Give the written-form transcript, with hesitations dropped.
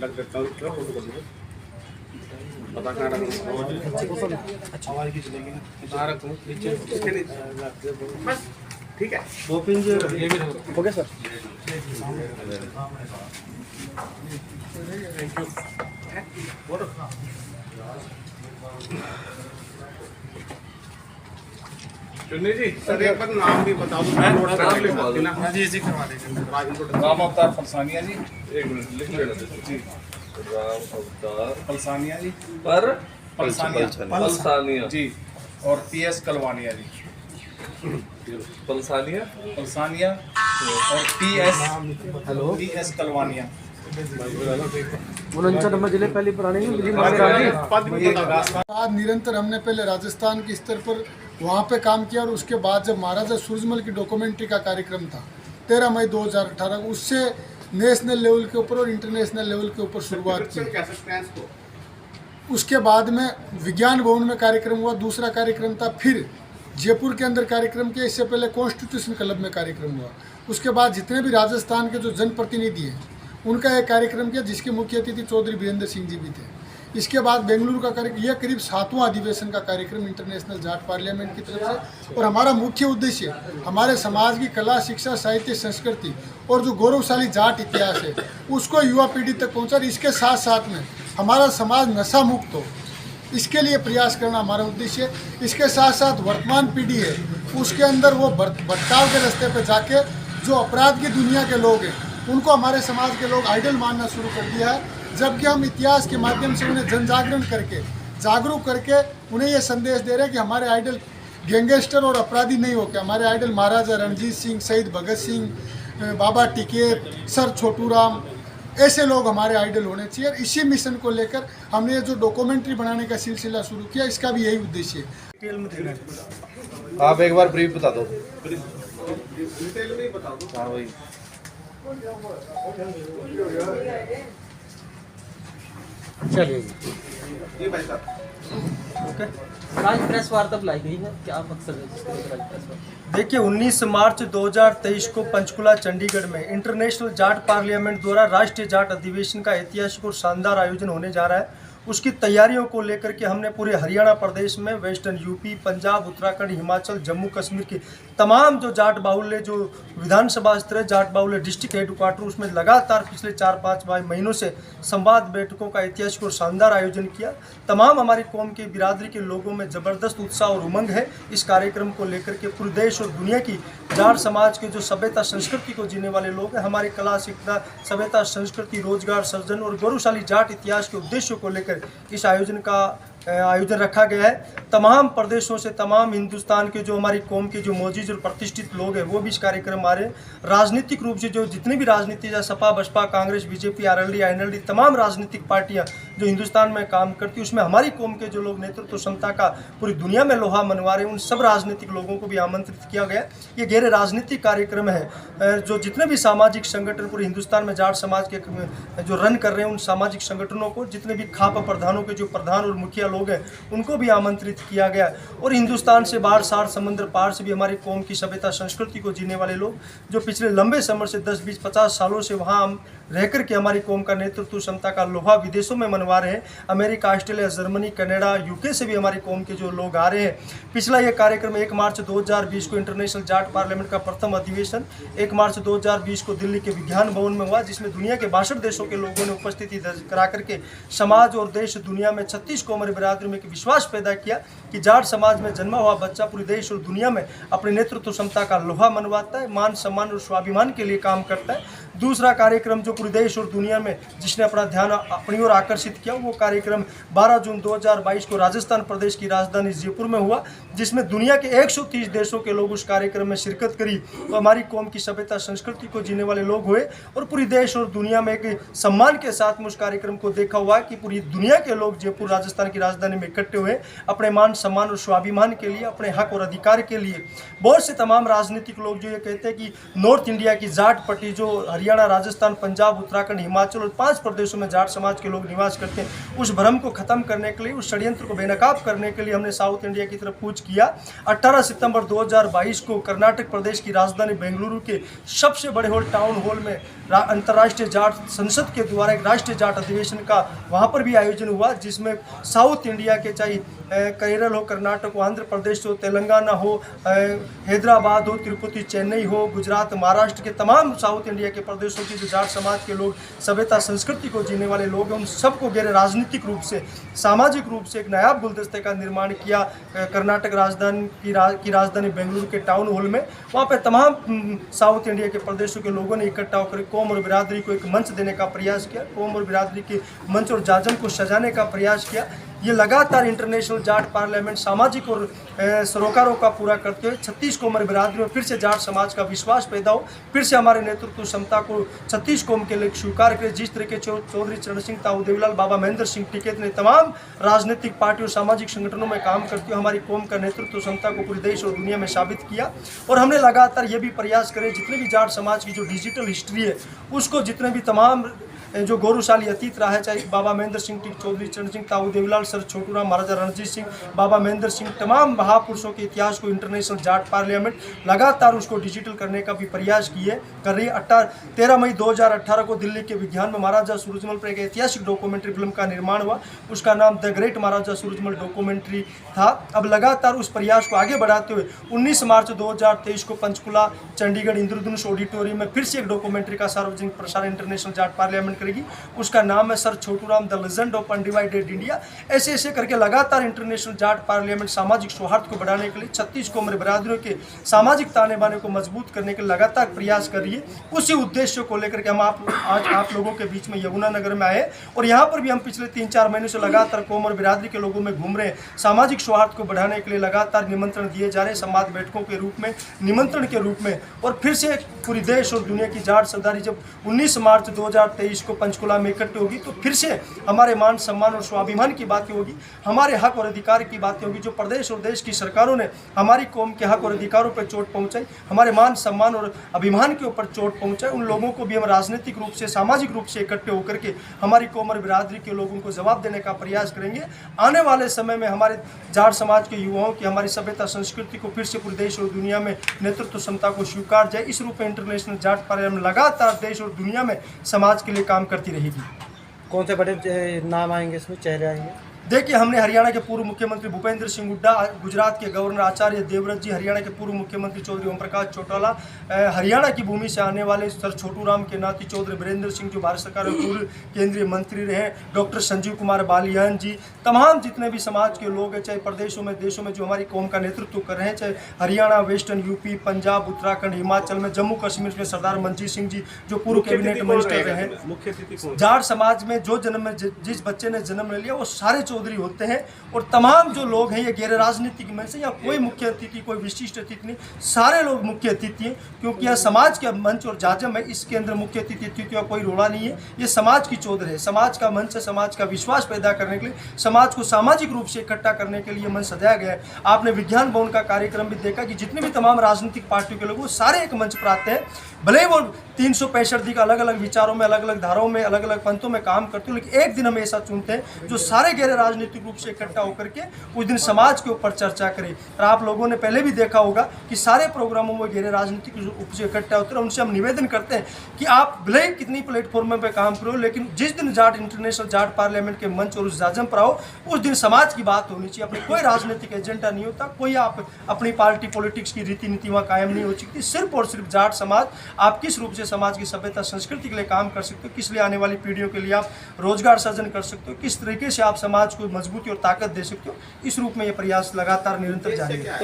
रख देता हूँ, फोटो कर दो। पता कहाँ रखूँ? आवाज़ की चलेगी ना, कहाँ रखूँ? नीचे इसके नीचे बस, ठीक है। वो पिन जो ये भी रखो। हो गया सर। Thank you. चुन्नी जी, सर एक बार नाम भी बता दो। जी जी करवा देंगे। राम अवतार फलसानिया जी। एक मिनट लिख लेना जी। राम अवतार फलसानिया जी पर फलसानिया जी, और PS कलवानिया जी। फलसानिया फलसानिया और PS कलवानिया। 49 नंबर जिले पहली पुरानी आज निरंतर हमने पहले राजस्थान के स्तर पर वहाँ पे काम किया, और उसके बाद जब महाराजा सूरजमल की डॉक्यूमेंट्री का कार्यक्रम था 13 मई 2018, उससे नेशनल लेवल के ऊपर और इंटरनेशनल लेवल के ऊपर शुरुआत की। उसके बाद में विज्ञान भवन में कार्यक्रम हुआ, दूसरा कार्यक्रम था, फिर जयपुर के अंदर कार्यक्रम किया, इससे पहले कॉन्स्टिट्यूशन क्लब में कार्यक्रम हुआ। उसके बाद जितने भी राजस्थान के जो जनप्रतिनिधि हैं उनका एक कार्यक्रम किया, जिसके मुख्य अतिथि चौधरी वीरेंद्र सिंह जी भी थे। इसके बाद बेंगलुरु का कार्यक्रम, यह करीब 7वां अधिवेशन का कार्यक्रम इंटरनेशनल जाट पार्लियामेंट की तरफ से। और हमारा मुख्य उद्देश्य हमारे समाज की कला, शिक्षा, साहित्य, संस्कृति और जो गौरवशाली जाट इतिहास है उसको युवा पीढ़ी तक पहुँचा। इसके साथ साथ में हमारा समाज नशा मुक्त हो, इसके लिए प्रयास करना हमारा उद्देश्य है। इसके साथ साथ वर्तमान पीढ़ी है उसके अंदर वो भटकाव के रास्ते पर जाके जो अपराध की दुनिया के लोग हैं उनको हमारे समाज के लोग आइडल मानना शुरू कर दिया है, जबकि हम इतिहास के माध्यम से उन्हें जन जागरण करके, जागरूक करके उन्हें ये संदेश दे रहे हैं कि हमारे आइडल गैंगस्टर और अपराधी नहीं होकर हमारे आइडल महाराजा रणजीत सिंह, शहीद भगत सिंह, बाबा टिकैत, सर छोटू राम, ऐसे लोग हमारे आइडल होने चाहिए। इसी मिशन को लेकर हमने ये जो डॉक्यूमेंट्री बनाने का सिलसिला शुरू किया, इसका भी यही उद्देश्य है। आप एक बार ब्रीफ बता दो। डिटेल में बता दो। हाँ भाई, चलिए ये भाई साहब ओके। राज प्रेस वार्ता बुलाई गई है, क्या मकसद है जिसके लिए राज प्रेस वार्ता? देखिए 19 मार्च 2023 को पंचकुला चंडीगढ़ में इंटरनेशनल जाट पार्लियामेंट द्वारा राष्ट्रीय जाट अधिवेशन का ऐतिहासिक और शानदार आयोजन होने जा रहा है। उसकी तैयारियों को लेकर के हमने पूरे हरियाणा प्रदेश में, वेस्टर्न यूपी, पंजाब, उत्तराखंड, हिमाचल, जम्मू कश्मीर की तमाम जो जाट बाहुल्य जो विधानसभा स्तर जाट बाहुल्य डिस्ट्रिक्ट हेडक्वार्टर, उसमें लगातार पिछले 4-5 महीनों से संवाद बैठकों का ऐतिहासिक और शानदार आयोजन किया। तमाम हमारी कौम की बिरादरी के लोगों में ज़बरदस्त उत्साह और उमंग है इस कार्यक्रम को लेकर के। पूरे देश और दुनिया की जाट समाज के जो सभ्यता संस्कृति को जीने वाले लोग हैं, हमारे कला, शिक्षा, सभ्यता, संस्कृति, रोजगार सृजन और गौरवशाली जाट इतिहास के उद्देश्यों को लेकर इस आयोजन का आयोजन रखा गया है। तमाम प्रदेशों से, तमाम हिंदुस्तान के जो हमारी कौम के जो मौजूद और प्रतिष्ठित लोग हैं वो भी इस कार्यक्रम आ रहे हैं। राजनीतिक रूप से जो जितनी भी राजनीति है, Sapa, Basapa, Congress, BJP, RLD, INLD, तमाम राजनीतिक पार्टियां जो हिंदुस्तान में काम करती है, उसमें हमारी कौम के जो लोग नेतृत्व क्षमता का पूरी दुनिया में लोहा मनवा रहे हैं, उन सब राजनीतिक लोगों को भी आमंत्रित किया गया। ये गहरे राजनीतिक कार्यक्रम है। जो जितने भी सामाजिक संगठन पूरे हिंदुस्तान में जाट समाज के जो रन कर रहे हैं, उन सामाजिक संगठनों को, जितने भी खाप प्रधानों के जो प्रधान और मुखिया लोग हैं उनको भी आमंत्रित किया गया। और हिंदुस्तान से बाहर, सार समुद्र पार से भी हमारी कौम की सभ्यता संस्कृति को जीने वाले लोग जो पिछले लंबे समय से 10, 20, 50 सालों से वहाँ हम रह कर के हमारी कौम का नेतृत्व क्षमता का लोहा विदेशों में मनवा रहे हैं। America, Australia, Germany, Canada, UK से भी हमारी कौम के जो लोग आ रहे हैं। पिछला ये कार्यक्रम 1 मार्च 2020 को इंटरनेशनल जाट पार्लियामेंट का प्रथम अधिवेशन 1 मार्च 2020 को दिल्ली के विज्ञान भवन में हुआ, जिसमें दुनिया के 62 देशों के लोगों ने उपस्थिति दर्ज करा करके समाज और देश दुनिया में 36 कौमी बिरादरी में एक विश्वास पैदा किया कि जाट समाज में जन्मा हुआ बच्चा पूरे देश और दुनिया में अपनी नेतृत्व क्षमता का लोहा मनवाता है, मान सम्मान और स्वाभिमान के लिए काम करता है। दूसरा कार्यक्रम जो पूरे देश और दुनिया में जिसने अपना ध्यान अपनी ओर आकर्षित किया, वो कार्यक्रम 12 जून 2022 को राजस्थान प्रदेश की राजधानी जयपुर में हुआ, जिसमें दुनिया के 130 देशों के लोग उस कार्यक्रम में शिरकत करी। तो हमारी कौम की सभ्यता संस्कृति को जीने वाले लोग हुए और पूरी देश और दुनिया में एक सम्मान के साथ में उस कार्यक्रम को देखा हुआ कि पूरी दुनिया के लोग जयपुर राजस्थान की राजधानी में इकट्ठे हुए अपने मान सम्मान और स्वाभिमान के लिए, अपने हक और अधिकार के लिए। बहुत से तमाम राजनीतिक लोग जो ये कहते हैं कि नॉर्थ इंडिया की जाट पट्टी जो हरियाणा हरियाणा, राजस्थान, पंजाब, उत्तराखंड, हिमाचल और 5 प्रदेशों में जाट समाज के लोग निवास करते हैं। उस भ्रम को खत्म करने के लिए, उस षड्यंत्र को बेनकाब करने के लिए हमने साउथ इंडिया की तरफ कूच किया। 18 सितंबर 2022 को कर्नाटक प्रदेश की राजधानी बेंगलुरु के सबसे बड़े हॉल टाउन हॉल में अंतर्राष्ट्रीय जाट संसद के द्वारा एक राष्ट्रीय जाट अधिवेशन का वहाँ पर भी आयोजन हुआ, जिसमें साउथ इंडिया के चाहे केरल हो, कर्नाटक हो, आंध्र प्रदेश हो, तेलंगाना हो, हैदराबाद हो, तिरुपति, चेन्नई हो, गुजरात, महाराष्ट्र के तमाम साउथ इंडिया के प्रदेशों की जो जाट समाज के लोग सभ्यता संस्कृति को जीने वाले लोग हैं, उन सबको गैर राजनीतिक रूप से, सामाजिक रूप से एक नायाब गुलदस्ते का निर्माण किया कर्नाटक राजधानी की राजधानी बेंगलुरु के टाउन हॉल में। वहाँ पे तमाम साउथ इंडिया के प्रदेशों के लोगों ने इकट्ठा होकर कौम और बिरादरी को एक मंच देने का प्रयास किया, कौम और बिरादरी के मंच और जाजम को सजाने का प्रयास किया। ये लगातार इंटरनेशनल जाट पार्लियामेंट सामाजिक और सरोकारों का पूरा करते हुए 36 कौम और बिरादरी में फिर से जाट समाज का विश्वास पैदा हो, फिर से हमारे नेतृत्व क्षमता को 36 कौम के लिए स्वीकार करें। जिस तरीके चौधरी चरण सिंह, ताऊ देवीलाल, बाबा महेंद्र सिंह टिकैत ने तमाम राजनीतिक पार्टियों और सामाजिक संगठनों में काम करते हुए हमारी कौम का नेतृत्व क्षमता को पूरे देश और दुनिया में साबित किया। और हमने लगातार ये भी प्रयास करे जितने भी जाट समाज की जो डिजिटल हिस्ट्री है उसको, जितने भी तमाम जो गौरवशाली अतीत रहा है, चाहे बाबा महेंद्र सिंह टिक, चौधरी चरण सिंह, ताऊ देवीलाल, सर छोटूराम, महाराजा रणजीत सिंह, बाबा महेंद्र सिंह, तमाम महापुरुषों के इतिहास को इंटरनेशनल जाट पार्लियामेंट लगातार उसको डिजिटल करने का भी प्रयास कर रही है। 13 मई 2018 को दिल्ली के विज्ञान में महाराजा सूरजमल पर एक ऐतिहासिक डॉक्यूमेंट्री फिल्म का निर्माण हुआ। उसका नाम the great Maharaja Surajmal documentary था। अब लगातार उस प्रयास को आगे बढ़ाते हुए 19 मार्च 2023 को पंचकुला, चंडीगढ़, इंद्रधनुष ऑडिटोरियम में फिर से एक डॉक्यूमेंट्री का सार्वजनिक प्रसारण इंटरनेशनल जाट पार्लियामेंट करेगी। उसका नाम है sir Chhoturam the legend of undivided India. ऐसे ऐसे करके लगातार इंटरनेशनल जाट पार्लियामेंट सामाजिक सौहार्द को बढ़ाने के लिए 36 कौम बिरादरियों के सामाजिक ताने बाने को मजबूत करने के लिए लगातार प्रयास कर रही है। उसी उद्देश्य को लेकर के हम आज आप लोगों के बीच में यमुनानगर में आए और यहाँ पर भी हम पिछले 3-4 महीनों से लगातार कौम और बिरादरी के लोगों में घूम रहे हैं। सामाजिक सौहार्द को बढ़ाने के लिए लगातार निमंत्रण दिए जा रहे हैं, संवाद बैठकों के रूप में, निमंत्रण के रूप में। और फिर से पूरी देश और दुनिया की जाट सरदारी जब 19 मार्च 2023 को पंचकुला में इकट्ठे होगी तो फिर से हमारे मान सम्मान और स्वाभिमान की बातें होगी, हमारे हक और अधिकार की बातें होगी। जो प्रदेश और देश की सरकारों ने हमारी कौम के हक और अधिकारों पर चोट पहुंचाई, हमारे मान सम्मान और अभिमान के ऊपर चोट पहुंचाई, उन लोगों को भी हम राजनीतिक रूप से, सामाजिक रूप से इकट्ठे होकर के हमारी कौम और बिरादरी के लोगों को जवाब देने का प्रयास करेंगे। आने वाले समय में हमारे जाट समाज के युवाओं की हमारी सभ्यता संस्कृति को फिर से पूरे देश और दुनिया में नेतृत्व क्षमता को स्वीकार जाए, इस रूप में इंटरनेशनल जाट पार्लियामेंट लगातार देश और दुनिया में समाज के लिए काम करती रहेगी। कौन से बड़े नाम आएंगे इसमें, चेहरे आएंगे? देखिए, हमने हरियाणा के पूर्व मुख्यमंत्री भूपेंद्र सिंह हुड्डा, गुजरात के गवर्नर आचार्य देवव्रत जी, हरियाणा के पूर्व मुख्यमंत्री चौधरी ओम प्रकाश चौटाला, हरियाणा की भूमि से आने वाले सर छोटूराम के नाती चौधरी वीरेंद्र सिंह जो भारत सरकार में पूर्व केंद्रीय मंत्री रहे, डॉक्टर संजीव कुमार बालियान जी, तमाम जितने भी समाज के लोग हैं, चाहे प्रदेशों में, देशों में जो हमारी कौम का नेतृत्व कर रहे हैं, चाहे हरियाणा, वेस्टर्न यूपी, पंजाब, उत्तराखंड, हिमाचल में, जम्मू कश्मीर में सरदार मंजीत सिंह जी जो पूर्व कैबिनेट मिनिस्टर रहे। मुख्य अतिथि जाट समाज में जो जन्म में जिस बच्चे ने जन्म ले लिया वो सारे चौधरी होते हैं। और तमाम जो लोग हैं ये गैर राजनीतिक में से, या कोई मुख्य अतिथि, कोई विशिष्ट अतिथि नहीं, सारे लोग मुख्य अतिथि हैं, क्योंकि यह समाज का मंच और जाजम है। इसके अंदर मुख्य अतिथि का कोई रोड़ा नहीं है। ये समाज की चौधर है, समाज का मंच है, समाज का विश्वास पैदा करने के लिए, समाज को सामाजिक रूप से इकट्ठा करने के लिए मंच सजाया गया है। आपने विज्ञान भवन का कार्यक्रम भी देखा कि जितने भी तमाम राजनीतिक पार्टियों के लोग वो सारे एक मंच पर आते हैं। भले वो 365 दिन अलग अलग विचारों में, अलग अलग धाराओं में, अलग अलग पंथों में काम करते हो, लेकिन एक दिन हम ऐसा चुनते हैं जो सारे गैर राजनीतिक रूप से इकट्ठा होकर के उस दिन समाज के ऊपर चर्चा करें। और आप लोगों ने पहले भी देखा होगा कि सारे प्रोग्रामों में गैर राजनीतिक रूप से इकट्ठा होते हैं। उनसे हम निवेदन करते हैं कि आप भले ही कितनी प्लेटफॉर्म पे काम करो, लेकिन जिस दिन जाट इंटरनेशनल जाट पार्लियामेंट के मंच और उस जाजम पर आओ, उस दिन समाज की बात होनी चाहिए। अपने कोई राजनीतिक एजेंडा नहीं होता, कोई आप अपनी पार्टी पॉलिटिक्स की रीति नीति वहाँ कायम नहीं हो सकती। सिर्फ और सिर्फ जाट समाज आप किस रूप से समाज की सभ्यता संस्कृति के लिए काम कर सकते हो, किस लिए आने वाली पीढ़ियों के लिए आप रोजगार सृजन कर सकते हो, किस तरीके से आप समाज को मजबूती और ताकत दे सकते हो, इस रूप में ये प्रयास लगातार निरंतर जारी है।